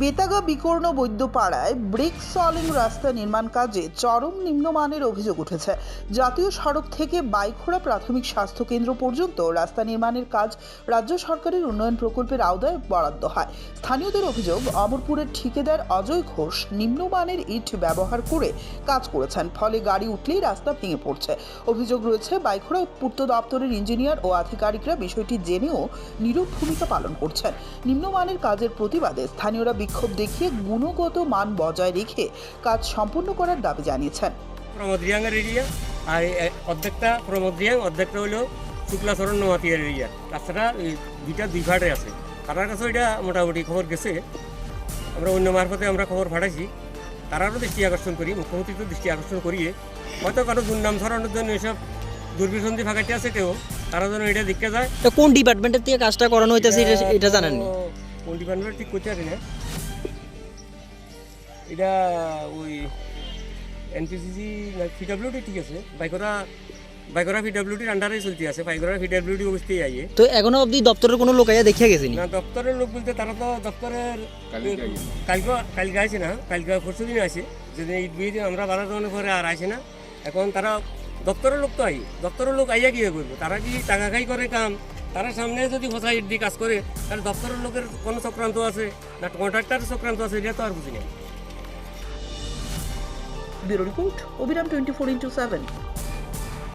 Betaga Vikarna বৈদ্যপাড়ায় brick soling রাস্তা নির্মাণ কাজে চরম নিম্নমানের অভিযোগ উঠেছে। জাতীয় সড়ক থেকে বাইখোড়া প্রাথমিক স্বাস্থ্য কেন্দ্র পর্যন্ত রাস্তা নির্মাণের কাজ রাজ্য সরকারের উন্নয়ন প্রকল্পের আওতায় বরাদ্দ হয়। স্থানীয়দের অভিযোগ, অমরপুরের ঠিকাদার অজয় ঘোষ নিম্নমানের ইট ব্যবহার করে কাজ করেছেন, ফলে গাড়ি উঠলেই রাস্তা ভেঙে পড়ছে। অভিযোগ রয়েছে, বাইখোড়া পূর্ত দপ্তরের ইঞ্জিনিয়ার ও আধিকারিকরা বিষয়টি জেনেও নীরব ভূমিকা পালন করছেন। নিম্নমানের কাজের প্রতিবাদে স্থানীয়রা বিক্ষোভ দেখিয়ে গুণগত মান বজায় রেখে কাজ সম্পন্ন করার দাবি জানিয়েছেন। প্রমোদ রিয়াংয়ের এরিয়া আর অর্ধেকটা প্রমোদ রিয়াং, অর্ধেকটা হলো শুক্লাচরণ নোয়াতিয়ার এরিয়া। রাস্তাটা দুই ভাটে আছে। তার কাছে এটা মোটামুটি খবর গেছে, আমরা অন্য মারফতে আমরা খবর পাঠাইছি। তারারও দৃষ্টি আকর্ষণ করি, মুখ্যমন্ত্রীর দৃষ্টি আকর্ষণ করিয়ে হয়তো কারো দুর্নাম ছড়ানোর জন্য এসব দুর্বিসন্ধি ফাঁকাইতে আছে কেউ, তারা যেন এটা দেখতে যায়। তো কোন ডিপার্টমেন্টের থেকে কাজটা করানো হইতেছে এটা জানেন? কোন ডিপার্টমেন্ট ঠিক করতে পারি না, এটা ওই এনপিসিসি না পিডব্লিউডি ঠিক আছে। বাইকরা পিডব্লিউডির আন্ডারে চলতে আছে, বাইকরা পিডব্লিউডি অবস্থায় আইয়ে। তো এখনো অবধি দপ্তরের কোনো লোক আইয়া দেখিয়া গেছেনি? না, দপ্তরের লোক বলতে তারা তো দপ্তরের কালকে আসে না, কালকে পরশু দিন আসে। যেদিন ঈদ বিয়ে আমরা বানানোর পরে আর আসে না। এখন তারা দপ্তরের লোক তো আই, দপ্তরের লোক আইয়া গিয়ে করবো। তারা কি টাকা খাই করে কাম, তারা সামনে যদি হোসা ইট দিয়ে কাজ করে, তাহলে দপ্তরের লোকের কোনো চক্রান্ত আছে না কন্ট্রাক্টারের চক্রান্ত আছে, এটা তো আর বুঝি না। ব্যুরো রিপোর্ট, অবিরাম 24x7।